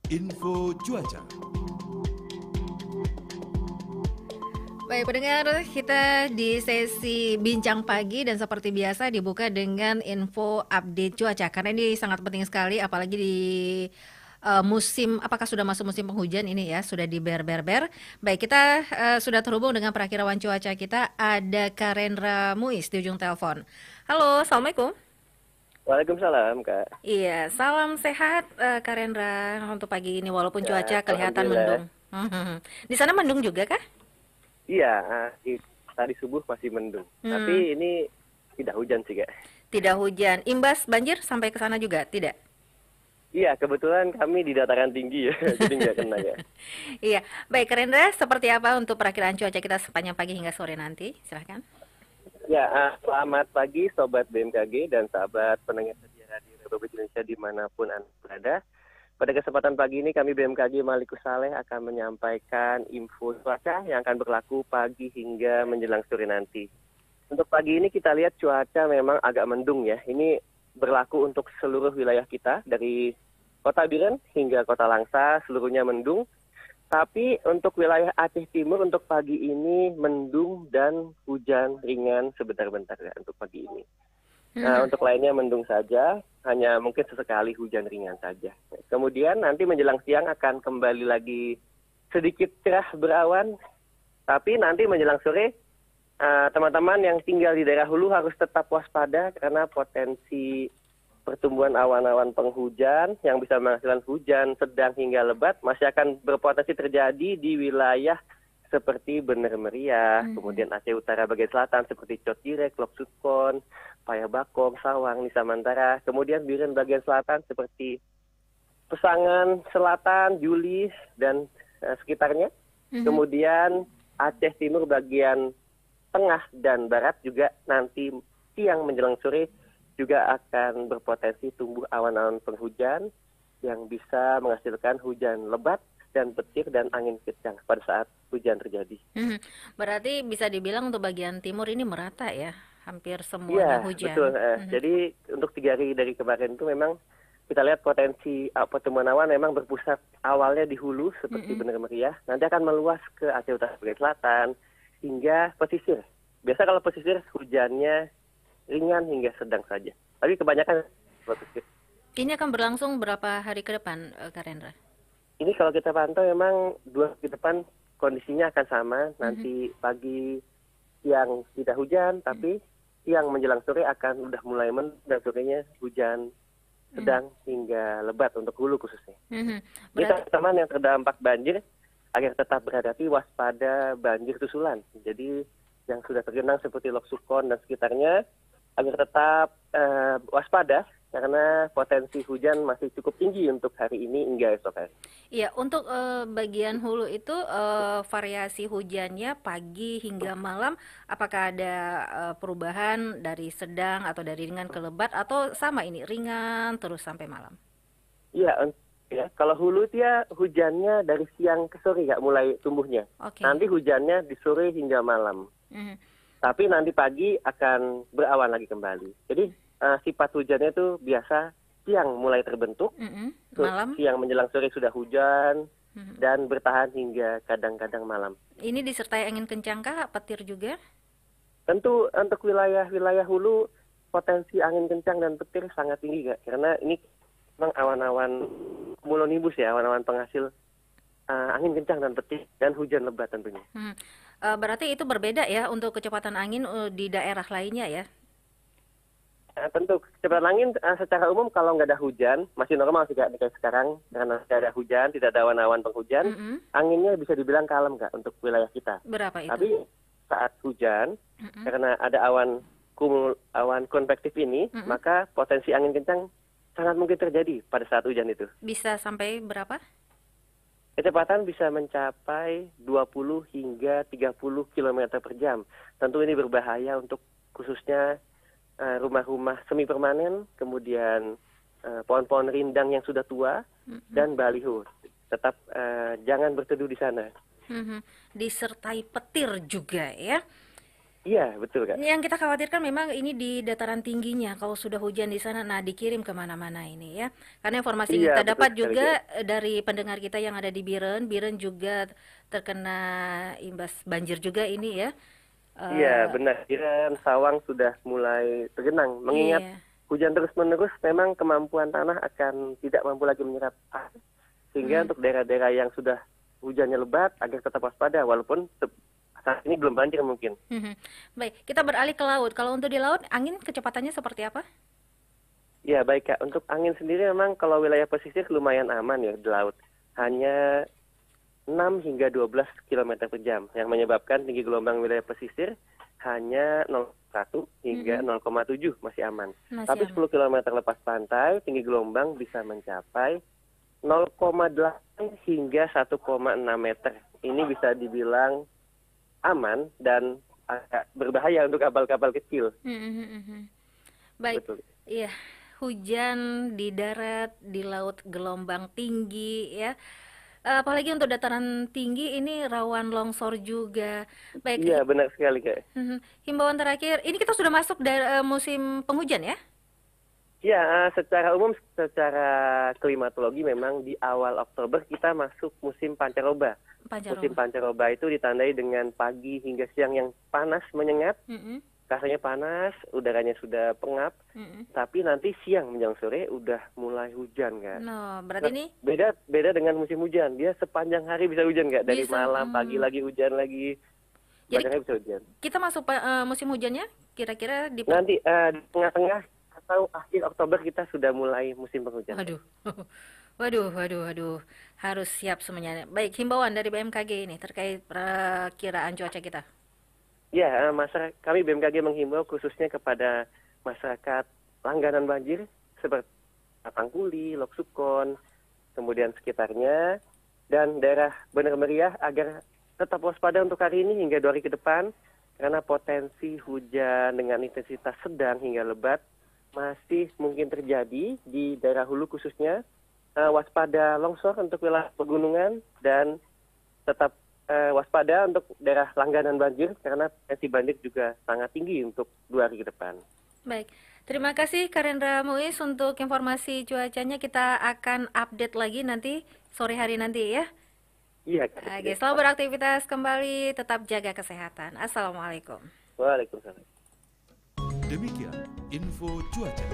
Info cuaca. Baik pendengar, kita di sesi bincang pagi dan seperti biasa dibuka dengan info update cuaca karena ini sangat penting sekali apalagi di musim, apakah sudah masuk musim penghujan ini ya, sudah di ber-ber-ber. Baik, kita sudah terhubung dengan perakirawan cuaca kita, ada Karendra Muiz di ujung telepon. Halo, Assalamualaikum. Waalaikumsalam, Kak. Iya, salam sehat Karendra untuk pagi ini walaupun Ya, cuaca kelihatan alhamdulillah. mendung. Di sana mendung juga kah? Iya, tadi subuh masih mendung. Hmm. Tapi ini tidak hujan sih, Kak. Tidak hujan. Imbas banjir sampai ke sana juga? Tidak? Iya, kebetulan kami di dataran tinggi ya, jadi nggak kena, Kak. Iya. Baik, Karendra, seperti apa untuk perakiraan cuaca kita sepanjang pagi hingga sore nanti? Silahkan. Ya, selamat pagi Sobat BMKG dan sahabat pendengar setia Radio Republik Indonesia dimanapun Anda berada. Pada kesempatan pagi ini kami BMKG Malikus Saleh akan menyampaikan info cuaca yang akan berlaku pagi hingga menjelang sore nanti. Untuk pagi ini kita lihat cuaca memang agak mendung ya. Ini berlaku untuk seluruh wilayah kita dari Kota Biren hingga Kota Langsa seluruhnya mendung. Tapi untuk wilayah Aceh Timur untuk pagi ini mendung dan hujan ringan sebentar-bentar ya untuk pagi ini. Nah, untuk lainnya mendung saja, hanya mungkin sesekali hujan ringan saja. Kemudian nanti menjelang siang akan kembali lagi sedikit cerah berawan, tapi nanti menjelang sore teman-teman yang tinggal di daerah hulu harus tetap waspada karena potensi pertumbuhan awan-awan penghujan yang bisa menghasilkan hujan sedang hingga lebat masih akan berpotensi terjadi di wilayah seperti Bener Meriah, kemudian Aceh Utara bagian selatan seperti Cotirek, Lok Sutkon, Payabakong, Sawang, Nisa Mantara, kemudian Biren bagian selatan seperti Pesangan Selatan, Juli, dan sekitarnya. Kemudian Aceh Timur bagian tengah dan barat juga nanti siang menjelang sore juga akan berpotensi tumbuh awan-awan penghujan yang bisa menghasilkan hujan lebat dan petir dan angin kencang pada saat hujan terjadi. Berarti bisa dibilang untuk bagian timur ini merata ya, hampir semuanya Iya, betul. hujan. Jadi untuk 3 hari dari kemarin itu memang kita lihat potensi pertumbuhan awan memang berpusat awalnya di hulu seperti Bener Meriah, nanti akan meluas ke Aceh Utara bagian selatan hingga pesisir. Biasa kalau pesisir hujannya ringan hingga sedang saja. Tapi kebanyakan pesisir. Ini akan berlangsung berapa hari ke depan, Karendra? Ini kalau kita pantau memang 2 hari ke depan kondisinya akan sama. Nanti pagi siang tidak hujan, tapi siang menjelang sore akan udah mulai mendung dan sorenya hujan sedang hingga lebat untuk hulu khususnya. Ini teman-teman yang terdampak banjir agar tetap berhati-hati waspada banjir susulan. Jadi yang sudah tergenang seperti Lok Sukon dan sekitarnya agar tetap waspada karena potensi hujan masih cukup tinggi untuk hari ini hingga esok hari. Iya, untuk bagian hulu itu variasi hujannya pagi hingga malam, apakah ada perubahan dari sedang atau dari ringan ke lebat atau sama ini ringan terus sampai malam? Iya, ya. Kalau hulu dia hujannya dari siang ke sore nggak mulai tumbuhnya. Oke. Nanti hujannya di sore hingga malam. Tapi nanti pagi akan berawan lagi kembali. Jadi sifat hujannya itu biasa siang mulai terbentuk, Malam? siang menjelang sore sudah hujan, dan bertahan hingga kadang-kadang malam. Ini disertai angin kencang kah, petir juga? Tentu untuk wilayah-wilayah hulu potensi angin kencang dan petir sangat tinggi, Kak. Karena ini memang awan-awan cumulonimbus ya, awan-awan penghasil angin kencang dan petir dan hujan lebat tentunya. Berarti itu berbeda ya untuk kecepatan angin di daerah lainnya ya? Tentu kecepatan angin secara umum kalau nggak ada hujan masih normal sih Kak kayak sekarang karena tidak ada hujan, tidak ada awan-awan penghujan, anginnya bisa dibilang kalem Kak untuk wilayah kita. Berapa itu? Tapi saat hujan karena ada awan konvektif ini, maka potensi angin kencang sangat mungkin terjadi pada saat hujan itu. Bisa sampai berapa? Kecepatan bisa mencapai 20 hingga 30 km per jam. Tentu ini berbahaya untuk khususnya rumah-rumah semi permanen, kemudian pohon-pohon rindang yang sudah tua, dan baliho. Tetap jangan berteduh di sana. Disertai petir juga ya? Iya, betul Kak. Yang kita khawatirkan memang ini di dataran tingginya, kalau sudah hujan di sana, nah dikirim kemana-mana ini ya. Karena informasi yang Iya, kita betul dapat sekali Kak. juga dari pendengar kita yang ada di Biren, Biren juga terkena imbas banjir juga ini ya. Iya, Eh, benar. Dan sawang sudah mulai tergenang. Mengingat iya. hujan terus-menerus, memang kemampuan tanah akan tidak mampu lagi menyerap air. Sehingga Mhm, untuk daerah-daerah yang sudah hujannya lebat, agar tetap waspada, walaupun saat ini belum banjir mungkin. mhm. Baik, kita beralih ke laut. Kalau untuk di laut, angin kecepatannya seperti apa? Ya, baik Kak. Untuk angin sendiri memang kalau wilayah pesisir lumayan aman ya di laut. Hanya 6 hingga 12 kilometer per jam, yang menyebabkan tinggi gelombang wilayah pesisir hanya 0,1 hingga Mhm, 0,7 masih aman. masih Tapi aman. 10 kilometer lepas pantai, tinggi gelombang bisa mencapai 0,8 hingga 1,6 meter. Ini bisa dibilang aman dan agak berbahaya untuk kapal-kapal kecil. Mhm, mhm, mhm. Baik, Betul. iya, hujan di darat, di laut gelombang tinggi ya. Apalagi untuk dataran tinggi ini rawan longsor juga. Baik, Iya, benar sekali Kak. himbauan terakhir, ini kita sudah masuk musim penghujan ya? Ya, secara umum, secara klimatologi memang di awal Oktober kita masuk musim pancaroba. Musim Pancaroba. pancaroba itu ditandai dengan pagi hingga siang yang panas menyengat, Mhm, rasanya panas, udaranya sudah pengap, mhm. tapi nanti siang menjelang sore udah mulai hujan kan. No, berarti Nah, ini beda beda dengan musim hujan. Dia sepanjang hari bisa hujan nggak? Dari bisa. malam, pagi lagi hujan lagi, Jadi sepanjang hari bisa hujan. kita masuk musim hujannya kira-kira di Nanti di tengah-tengah atau akhir Oktober kita sudah mulai musim penghujan. Waduh. Waduh, waduh, waduh. Harus siap semuanya. Baik, himbauan dari BMKG ini terkait perakiraan cuaca kita. Ya, kami BMKG menghimbau khususnya kepada masyarakat langganan banjir seperti Tangkuli, Lok Sukon, kemudian sekitarnya, dan daerah Bener Meriah agar tetap waspada untuk hari ini hingga 2 hari ke depan, karena potensi hujan dengan intensitas sedang hingga lebat masih mungkin terjadi di daerah hulu khususnya. Waspada longsor untuk wilayah pegunungan dan tetap waspada untuk daerah langganan banjir karena potensi banjir juga sangat tinggi untuk 2 hari ke depan. Baik. Terima kasih Karendra Muiz untuk informasi cuacanya. Kita akan update lagi nanti sore hari nanti ya. Iya, Oke, Kak. selamat beraktivitas kembali. Tetap jaga kesehatan. Assalamualaikum. Waalaikumsalam. Demikian info cuaca.